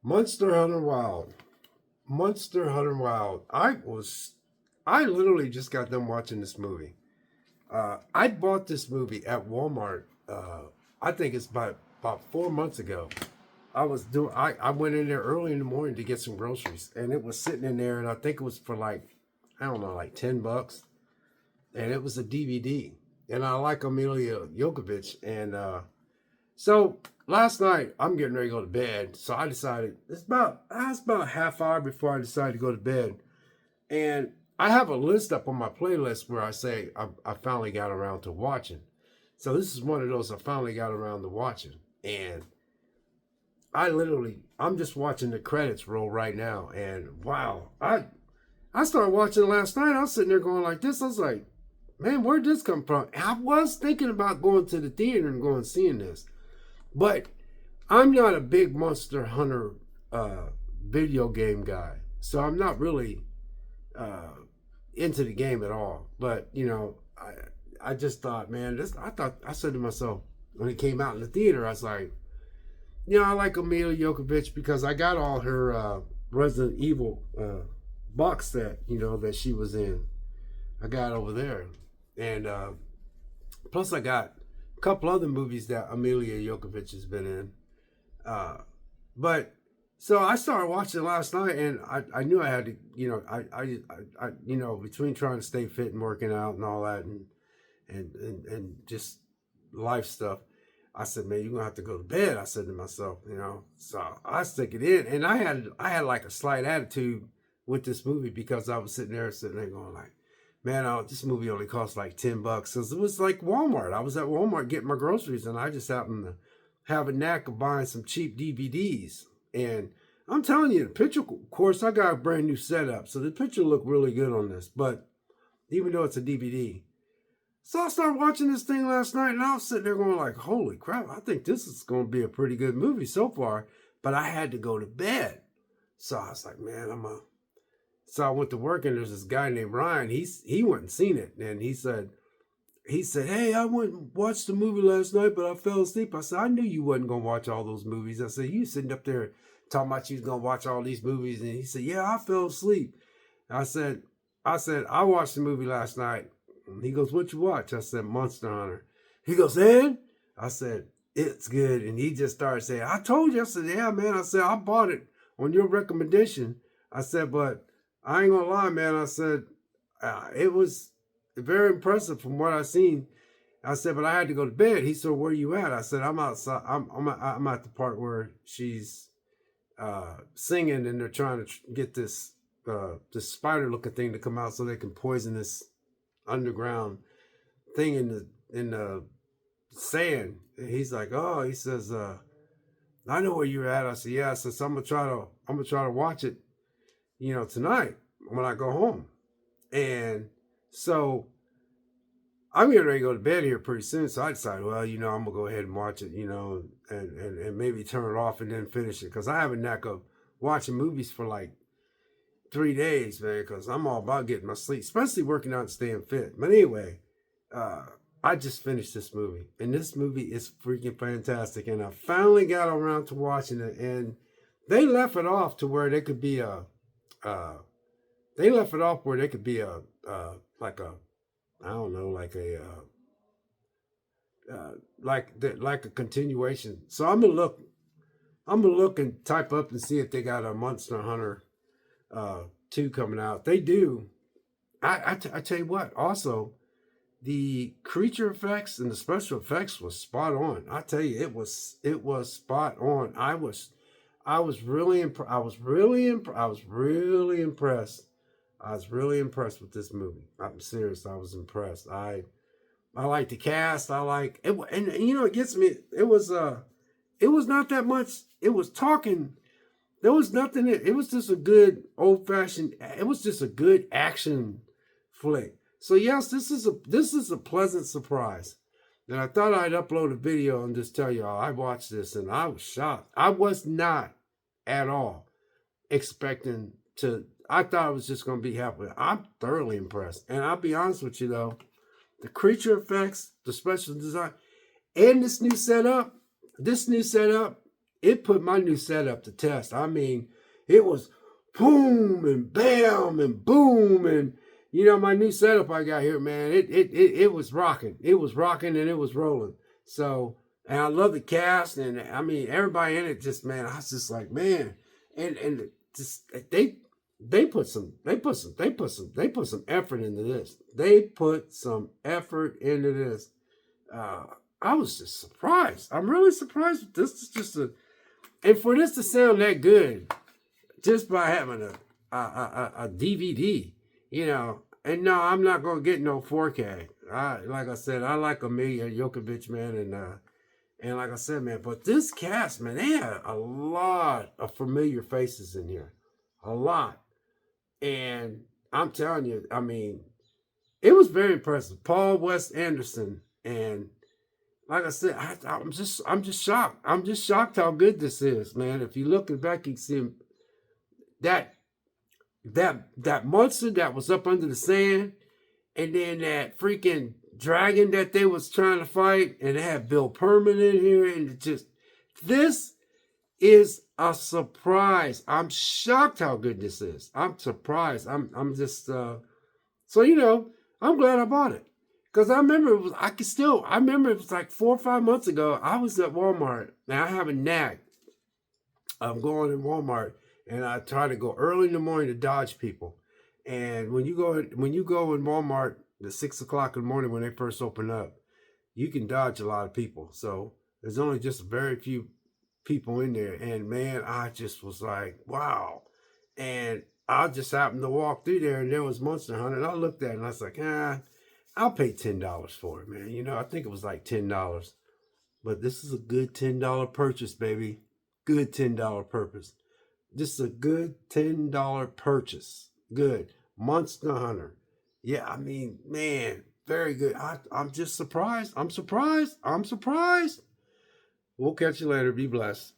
Monster Hunter Wild. Monster Hunter Wild. I literally just got done watching this movie. I bought this movie at Walmart. I think it's about 4 months ago. I went in there early in the morning to get some groceries, and it was sitting in there, and I think it was for like, I don't know, like $10, and it was a DVD. And I like Amelia Jokovic, and so last night I'm getting ready to go to bed. So I decided it's about a half hour before I decided to go to bed. And I have a list up on my playlist where I say I finally got around to watching. So this is one of those I finally got around to watching. And I'm just watching the credits roll right now. And wow, I started watching last night. I was sitting there going like this. I was like, man, where'd this come from? And I was thinking about going to the theater and going and seeing this. But I'm not a big Monster Hunter video game guy, so I'm not really uh, into the game at all. But I just thought, man, I said to myself when it came out in the theater, I was like, I like Amelia Jokovic because I got all her Resident Evil box set, that she was in. I got over there, and plus I got a couple other movies that Amelia Jokovic has been in. But so I started watching last night, and I knew I had to, between trying to stay fit and working out and all that, and just life stuff. I said, man, you're gonna have to go to bed. I said to myself, So I stick it in, and I had like a slight attitude with this movie because I was sitting there going like, man, this movie only cost like $10. So it was like Walmart. I was at Walmart getting my groceries, and I just happened to have a knack of buying some cheap DVDs. And I'm telling you, the picture, of course, I got a brand new setup, so the picture looked really good on this. But even though it's a DVD, so I started watching this thing last night, and I was sitting there going like, holy crap, I think this is going to be a pretty good movie so far. But I had to go to bed. So I was like, man, So I went to work, and there's this guy named Ryan. He went and seen it, and he said, hey, I went and watched the movie last night, but I fell asleep. I said, I knew you wasn't going to watch all those movies. I said, you sitting up there talking about you was going to watch all these movies. And he said, yeah, I fell asleep. I said, I watched the movie last night. And he goes, what you watch? I said, Monster Hunter. He goes, and? I said, it's good. And he just started saying, I told you. I said, yeah, man. I said, I bought it on your recommendation. I said, but I ain't going to lie, man. I said, it was very impressive from what I seen. I said, but I had to go to bed. He said, where you at? I said, I'm outside. I'm at the part where she's singing, and they're trying to get this spider looking thing to come out so they can poison this underground thing in the sand. And he's like, oh, he says, I know where you're at. I said, yeah. I said, so I'm gonna try to watch it, tonight when I go home. And so I'm getting ready to go to bed here pretty soon. So I decided, well, I'm going to go ahead and watch it, and maybe turn it off and then finish it. Because I have a knack of watching movies for like 3 days, man, because I'm all about getting my sleep, especially working out and staying fit. But anyway, I just finished this movie. And this movie is freaking fantastic. And I finally got around to watching it. And they left it off to where they could be like a, I don't know, like a like a continuation. So I'm gonna look and type up and see if they got a Monster Hunter 2 coming out. They do. I tell you what. Also, the creature effects and the special effects was spot on. I tell you, it was spot on. I was really impressed. I was really impressed with this movie. I'm serious. I was impressed. I like the cast. I like it, and it gets me. It was not that much. It was talking. There was nothing. It was just a good old fashioned. It was just a good action flick. So yes, this is a pleasant surprise. And I thought I'd upload a video and just tell y'all I watched this, and I was shocked. I was not at all expecting to. I thought I was just going to be happy. I'm thoroughly impressed, and I'll be honest with you though. The creature effects, the special design, and this new setup it put my new setup to test. I mean, it was boom and bam and boom and my new setup I got here, man. It was rocking. It was rocking and it was rolling. So and I love the cast and I mean everybody in it. Just man, I was just like man, and just they put some effort into this. They put some effort into this. Uh, I was just surprised. I'm really surprised. This is just and for this to sound that good, just by having a DVD, And no, I'm not gonna get no 4K. Like I said, I like Amelia Jokovic, man, and like I said, man, but this cast, man, they had a lot of familiar faces in here, a lot, and I'm telling you, I mean, it was very impressive. Paul West Anderson, and like I said, I'm just shocked. I'm just shocked how good this is, man. If you looking back, you see that that monster that was up under the sand, and then that freaking dragon that they was trying to fight, and they had Bill Pullman in here, and it just this is a surprise. I'm shocked how good this is. I'm surprised. I'm just so I'm glad I bought it. Cause I remember I remember it was like 4 or 5 months ago. I was at Walmart and I have a knack of going in Walmart and I try to go early in the morning to dodge people. And when you go in Walmart at 6 o'clock in the morning when they first open up, you can dodge a lot of people. So there's only just very few people in there. And man, I just was like, wow. And I just happened to walk through there and there was Monster Hunter. And I looked at it and I was like, I'll pay $10 for it, man. I think it was like $10. But this is a good $10 purchase, baby. Good $10 purchase. This is a good $10 purchase. Good. Monster Hunter. Yeah, I mean, man, very good. I'm just surprised. I'm surprised. We'll catch you later. Be blessed.